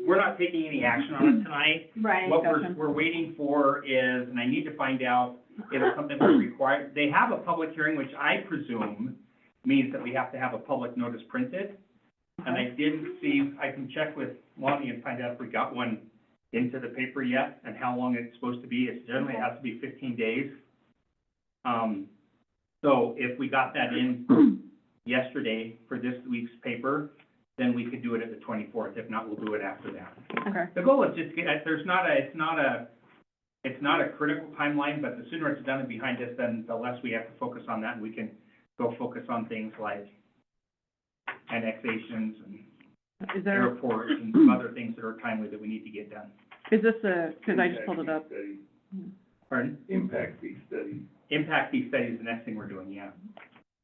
we're not taking any action on it tonight. Right. What Gotcha. we're waiting for is, and I need to find out if it's something we require, they have a public hearing, which I presume means that we have to have a public notice printed. And I didn't see, I can check with Lonnie and find out if we got one into the paper yet and how long it's supposed to be. It generally has to be 15 days. So if we got that in yesterday for this week's paper, then we could do it at the 24th. If not, we'll do it after that. Okay, The goal is just to get, it's not a critical timeline, but the sooner it's done and behind us, then the less we have to focus on that, and we can go focus on things like annexations and is there, airports and some other things that are timely that we need to get done. is this a, because I just pulled it up. Study. Pardon? Impact fee study. Impact fee study is the next thing we're doing, yeah.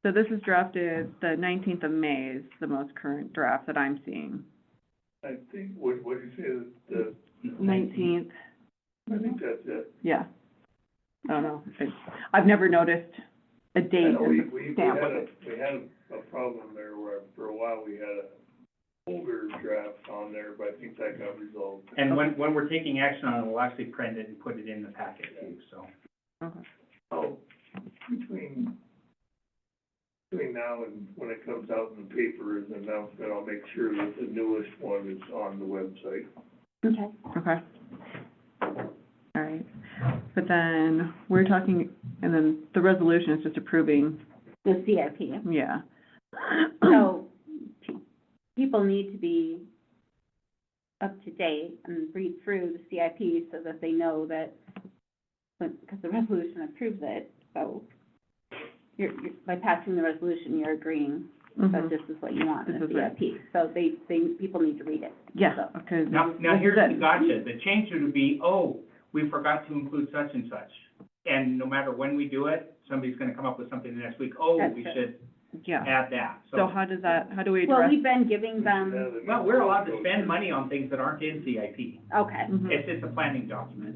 So this is drafted, the 19th of May is the most current draft that I'm seeing. I think, what did you say, the, 19th, I think that's it. yeah. I don't know. I've never noticed a I date know and we the stamp with had it. we had a problem there where for a while we had a older draft on there, but I think that got resolved. And when we're taking action on it, we'll actually print it and put it in the packet too, so. Okay. Oh, between now and when it comes out in the paper as an announcement, I'll make sure that the newest one is on the website. Okay. Okay. All right. But then we're talking, and then the resolution is just approving, The CIP. yeah. So people need to be up to date and read through the CIP so that they know that, because the resolution approves it, so you're, by passing the resolution, you're agreeing that Mhm. this is what you want in the This is it. CIP. So people need to read it. Yeah, okay. Now This is here's it. the gotcha. The change would be, oh, we forgot to include such and such. And no matter when we do it, somebody's gonna come up with something the next week, oh, That's we it. should Yeah. add that. So how do we Well, address? we've been giving them, Well, we're allowed to spend money on things that aren't in CIP. okay, Mhm. It's just a planning document.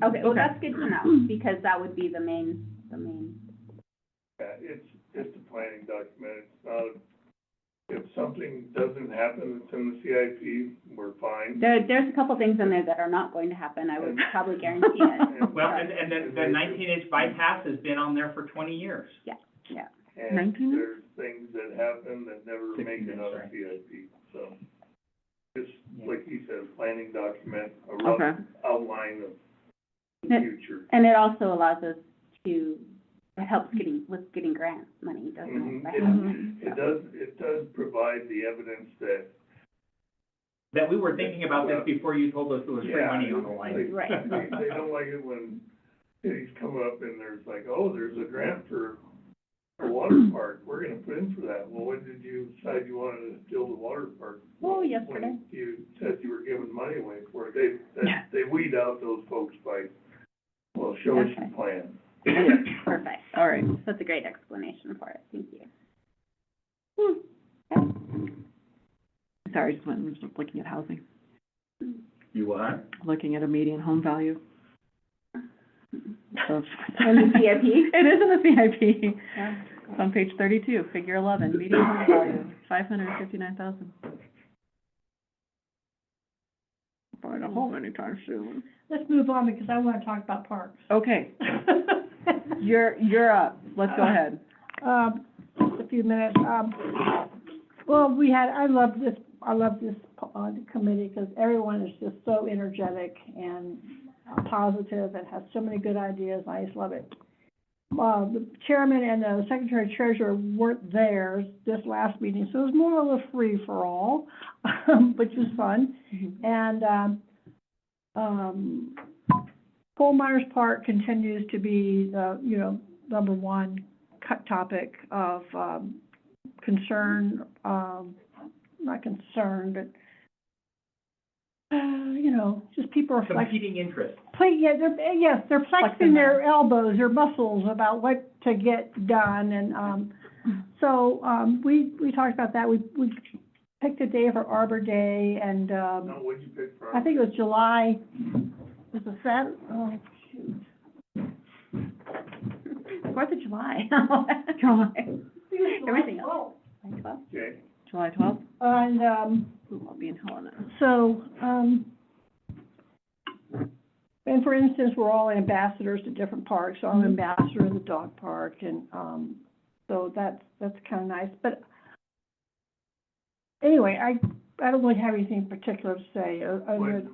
okay, well, Okay. that's good to know, because that would be the main, Yeah, it's just a planning document, it's not, if something doesn't happen that's in the CIP, we're fine. there's a couple things in there that are not going to happen, I would probably guarantee it. Well, and the 19-inch bypass has been on there for 20 years. And 19? there's things that happen that never make it 16, out of sorry. CIP, so. Just, like you said, a planning document, a Okay. rough outline of the Yeah. future. And it also allows us to, it helps with getting grant money, doesn't Mhm. it? by It- having- It does provide the evidence that. That we were thinking about this before you told us there was free Yeah, money on the line. Right. They don't like it when cities come up and there's like, oh, there's a grant for a water park, we're gonna put in for that. Well, when did you decide you wanted to build a water park? Oh, yesterday. When you said you were giving money away for it, they weed out those folks by, well, show us your Okay. plan. Perfect. All right. That's a great explanation for it, thank you. Sorry, I just went, and was looking at housing, You what? looking at a median home value. So- In the CIP? It is in the CIP. Yeah. It's on page 32, figure 11, median home value, 559,000. Find a home anytime soon. Let's move on because I wanna talk about parks. Okay, you're up, let's go ahead. Just a few minutes. Well, I love this committee because everyone is just so energetic and positive and has so many good ideas. I just love it. The chairman and the secretary treasurer weren't there this last meeting, so it was more of a free-for-all, which was fun. And, Coal Miners Park continues to be the, number one topic of, concern, not concern, but, just people are flexing. Competing interests. They're flexing their elbows, their muscles about what to get done, and, we talked about that, we picked a day for Arbor Day, and, Now, what'd you pick for? I think it was July, was it Saturday? Oh, shoot. Fourth of July. Everything else. July 12th? Okay, July 12th? And, Ooh, I'll be in Helena. so, and for instance, we're all ambassadors to different parks, so I'm ambassador of the dog park, and, so that's kind of nice, but anyway, I don't really have anything particular to say,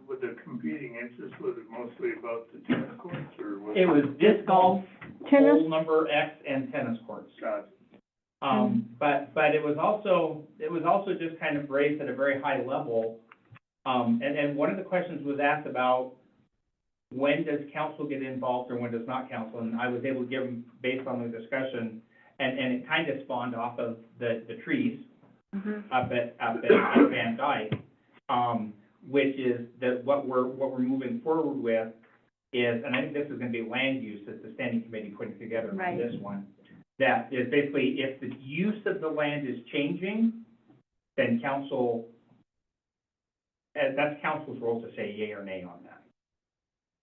with the competing interests, was it mostly about the tennis courts, or was It was disc golf, tennis, hole number X, and tennis courts. Gotcha. But it was also just kind of raised at a very high level. And one of the questions was asked about when does council get involved or when does not council? And I was able to give them based on the discussion, and it kind of spawned off of the trees up at Van Dyke, which is that what we're moving forward with is, and I think this is gonna be land use that the standing committee putting together on Right. this one. That is basically, if the use of the land is changing, then council, that's council's role to say yay or nay on that.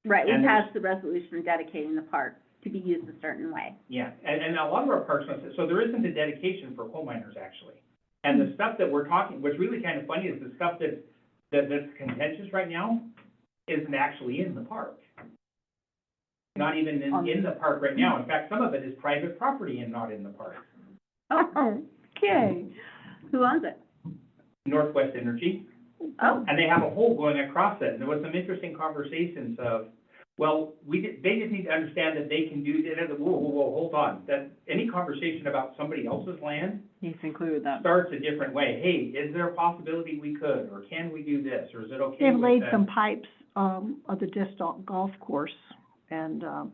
Right, we And passed the resolution dedicating the park to be used a certain way. Yeah, and a lot of our parks, so there isn't a dedication for coal miners, actually. And the stuff that we're talking, what's really kind of funny is the stuff that's contentious right now isn't actually in the park. Not even in the park right now. In fact, some of it is private property and not in the park. oh, okay. Who owns it? Northwest Energy, Oh, and they have a hole going across it. And there was some interesting conversations of, well, they just need to understand that they can do, whoa, hold on. That any conversation about somebody else's land He's included that. starts a different way. Hey, is there a possibility we could, or can we do this, or is it okay They've with laid that? some pipes, of the disc golf course, and, Oh.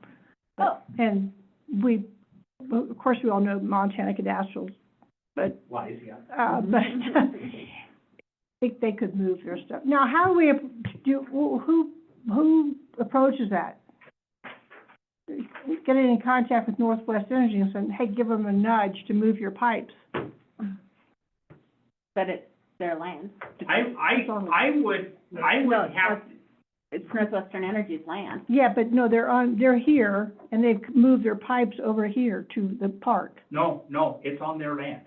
and well, of course, we all know Montana Cadastrals, but, Lies, yeah. but I think they could move their stuff. Now, how do we do, who approaches that? Getting in contact with Northwest Energy and saying, hey, give them a nudge to move your pipes. but it's their land. I would No, have, it's Northwestern Energy's land. Yeah, but no, they're here, and they've moved their pipes over here to the park. no, it's on their land.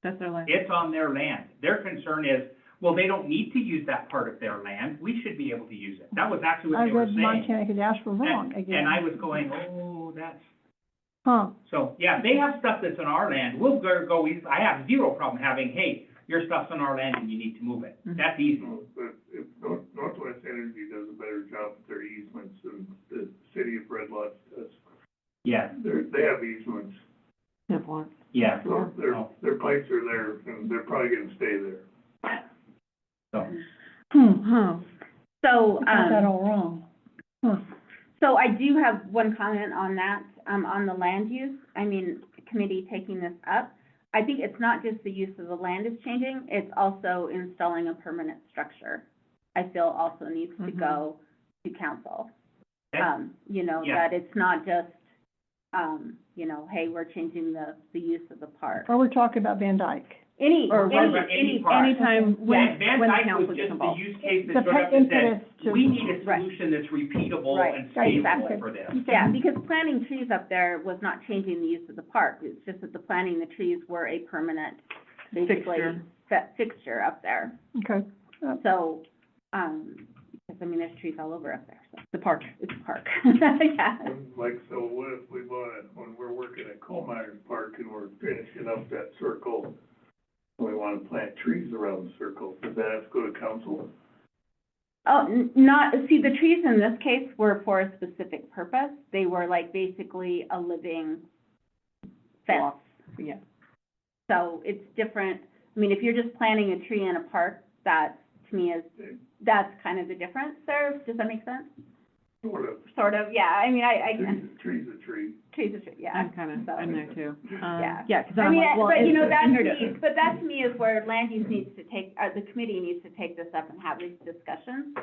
That's their land. It's on their land. Their concern is, well, they don't need to use that part of their land. We should be able to use it. That was actually what I they were read saying. Montana Cadastral wrong again. And I was going, oh, that's, Huh, so, yeah, they have stuff that's on our land. We'll go, I have zero problem having, hey, your stuff's on our land and you need to move it. Mhm. That's easy. No, but if Northwest Energy does a better job with their easements than the city of Red Lodge does. Yeah, They have easements, Have one. yeah. so their pipes are there, and they're probably gonna stay there. So, Huh. So, I got that all wrong. Huh. so I do have one comment on that, on the land use. I mean, committee taking this up. I think it's not just the use of the land is changing, it's also installing a permanent structure. I feel also needs to Mhm. go to council. Okay. You know, Yeah. that it's not just, you know, hey, we're changing the use of the park. Or we're talking about Van Dyke. Or any park. anytime when Van the Dyke council was gets just the involved. use case The that showed up and said, impetus to. we need a Right. solution that's repeatable Right. and Right, scalable exactly. for this. Yeah, because planting trees up there was not changing the use of the park. It's just that the planting the trees were a permanent, basically, fixture up there. Okay. So, because, I mean, there's trees all over up there, so The park. it's a park. Yeah. And like, so what if we wanna, when we're working at Coal Miners Park and we're finishing up that circle, we wanna plant trees around the circle, does that have to go to council? Oh, not, see, the trees in this case were for a specific purpose. They were like basically a living fence. Yeah. So it's different. I mean, if you're just planting a tree in a park, that, to me, that's kind of the difference there. Does that make sense? Sort of, yeah. I mean, Tree's a tree. trees are tree, yeah. I'm kind of, So- I'm there too. Yeah. Yeah, because I I'm mean, like, well, but you know, it's that here to to- me, but that to me is where land use needs to take, the committee needs to take this up and have these discussions.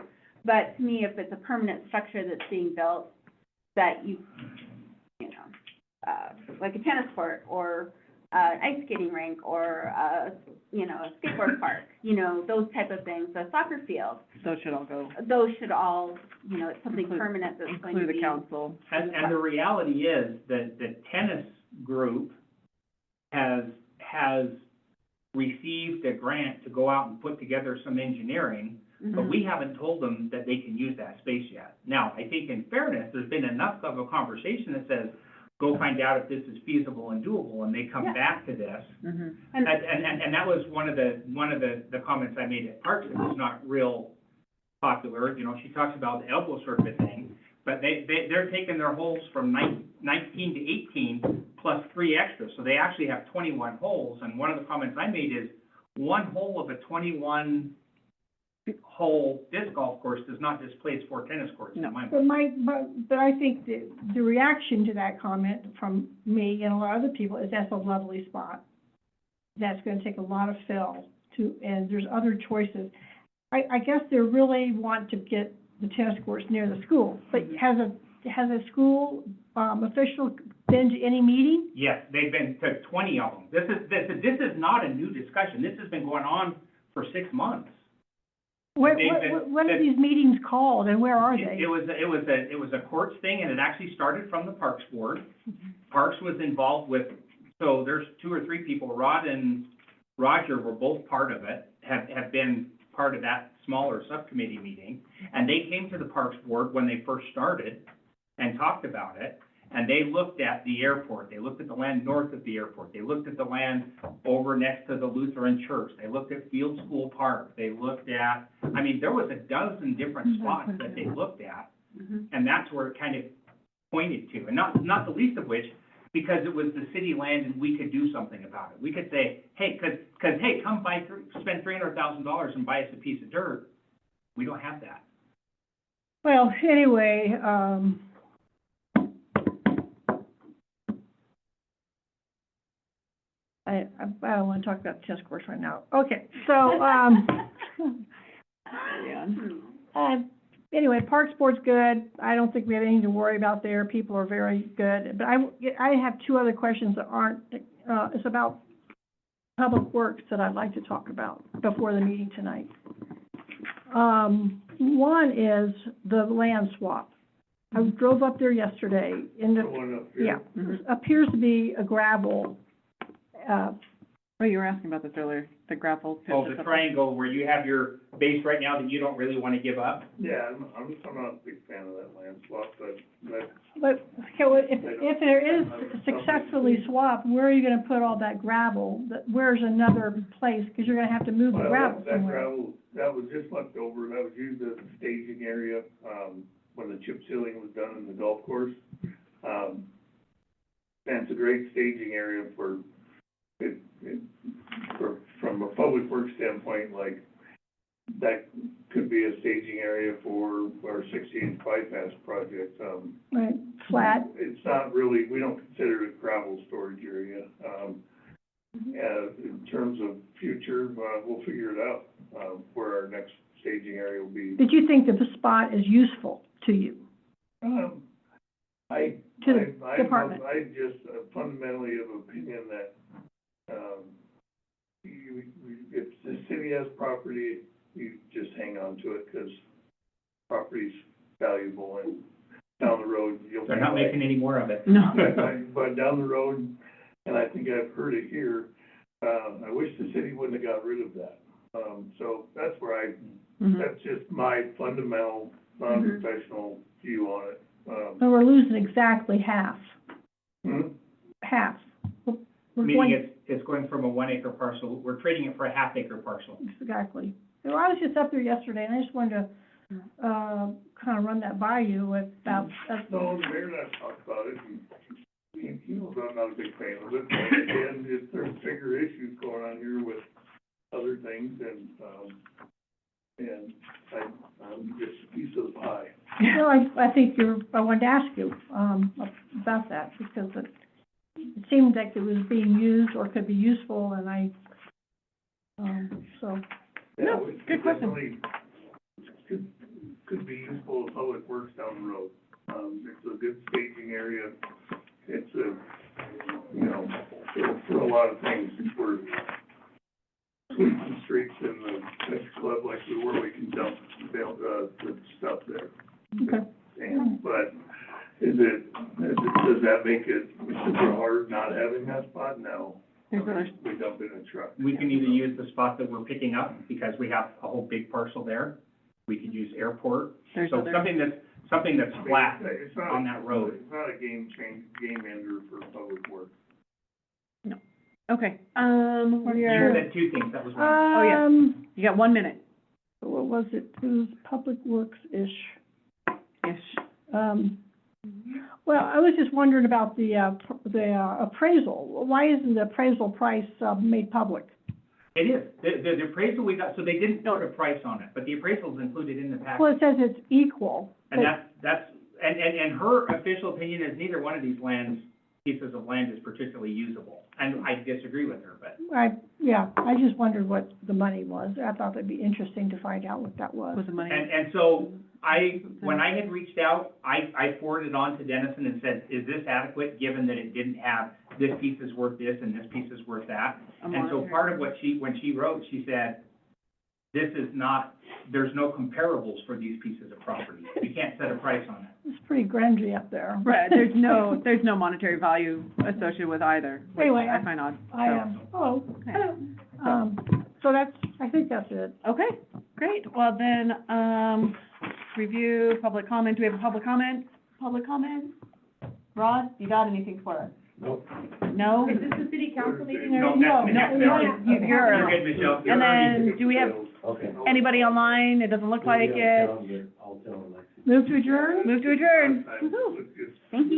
But to me, if it's a permanent structure that's being built, that you know, like a tennis court or ice skating rink or a, you know, a skateboard park, you know, those type of things, a soccer field. Those should all go, Those should all, you know, it's something Include- permanent that's going to include be. the council. And the reality is that the tennis group has received a grant to go out and put together some engineering, but we haven't told them that they can use that space yet. Now, I think in fairness, there's been enough of a conversation that says, go find out if this is feasible and doable, and they come Yeah. back to this. Mhm. And- And that was one of the comments I made at Parks that was not real popular. You know, she talks about the elbow sort of a thing, but they're taking their holes from 19 to 18 plus 3 extras, so they actually have 21 holes. And one of the comments I made is, one hole of a 21-hole disc golf course does not displace 4 tennis courts in No. my mind. But I think the reaction to that comment from me and a lot of other people is that's a lovely spot. That's gonna take a lot of fill and there's other choices. I guess they really want to get the tennis courts near the school, but has a school, official been to any meeting? Yes, they've been to 20 of them. This is not a new discussion. This has been going on for 6 months. What are these meetings called and where are they? It was a courts thing, and it actually started from the Parks Board. Parks was involved with, so there's 2 or 3 people, Rod and Roger were both part of it, have been part of that smaller subcommittee meeting. And they came to the Parks Board when they first started and talked about it. And they looked at the airport, they looked at the land north of the airport, they looked at the land over next to the Lutheran church, they looked at Field School Park, they looked at, I mean, there was a dozen different spots that they looked at, and that's where it kind of pointed to, and not the least of which, because it was the city land and we could do something about it. We could say, hey, cause hey, come spend $300,000 and buy us a piece of dirt. We don't have that. Well, anyway, I don't wanna talk about the tennis course right now. Okay, so, Yeah. anyway, Parks Board's good. I don't think we have anything to worry about there. People are very good. But I have 2 other questions that aren't, it's about Public Works that I'd like to talk about before the meeting tonight. One is the land swap. I drove up there yesterday in The one up here. yeah, Mhm. appears to be a gravel, Oh, you were asking about this earlier, the gravel pit. Oh, the triangle where you have your base right now that you don't really want to give up? Yeah, I'm not a big fan of that land swap, but but, okay, well, if there is successfully swapped, where are you gonna put all that gravel? Where's another place? Because you're gonna have to move the well, gravel that somewhere. gravel, that was just left over, that was used as a staging area, when the chip sealing was done in the golf course. And it's a great staging area for from a public works standpoint, like, that could be a staging area for our 60-inch bypass project. Right, flat, It's not really, we don't consider it gravel storage area. In terms of future, we'll figure it out, where our next staging area will be. but you think that the spot is useful to you? I To the department. I just fundamentally of opinion that, if the city has property, you just hang on to it, because property's valuable, and down the road, you'll. They're not making any more of it. No. But down the road, and I think I've heard it here, I wish the city wouldn't have got rid of that. So that's where Mhm. that's just my fundamental, non-professional view on it. So we're losing exactly half, Hmm? half. We're Meaning going, it's going from a 1 acre parcel, we're trading it for a 1/2 acre parcel. exactly. So I was just up there yesterday, and I just wanted to, kind of run that by you about, So the mayor and I talked about it, and he was not a big fan of it, but again, there's bigger issues going on here with other things, and I'm just a piece of the pie. no, I think I wanted to ask you, about that, because it seemed like it was being used or could be useful, and so. Yeah, No, it good question. definitely could be useful to public works down the road. It's a good staging area, it's you know, for a lot of things, we're sweeping streets in the country club like we were, we can dump, the stuff there. Okay. And, but does that make it super hard not having that spot? No. There's others. We dump in a truck. We can either use the spot that we're picking up, because we have a whole big parcel there. We could use airport. There's So others. something that's flat It's not on that road. It's not a game ender for public works. Okay, what are You your, said two things, that was one. Oh, yeah. you got 1 minute-ish. What was it? It was Public Works-ish. Well, I was just wondering about the appraisal. Why isn't the appraisal price, made public? It is. The appraisal we got, so they didn't put a price on it, but the appraisal is included in the package. Well, it says it's equal. And and her official opinion is neither one of these pieces of land is particularly usable. And I disagree with her, but I just wondered what the money was. I thought that'd be interesting to find out what that was. Was the money? And so when I had reached out, I forwarded on to Dennison and said, is this adequate, given that it didn't have, this piece is worth this and this piece is worth that? And so part of what when she wrote, she said, this is not, there's no comparables for these pieces of property. You can't set a price on it. It's pretty grungy up there. Right, there's no monetary value associated with either, which Anyway, I find odd. Hello. So I think that's it. Okay, great, well then, review, public comment, do we have a public comment? Public comment? Rod, you got anything for us? Nope. No? Is this the city council meeting or? No, that's the next one. You're, You're good, Michelle. and then, do we have Okay. anybody online? It doesn't look like it. I'll tell Alexis. Move to adjourn? Move to adjourn. Last time, Woo-hoo. it's- Thank you.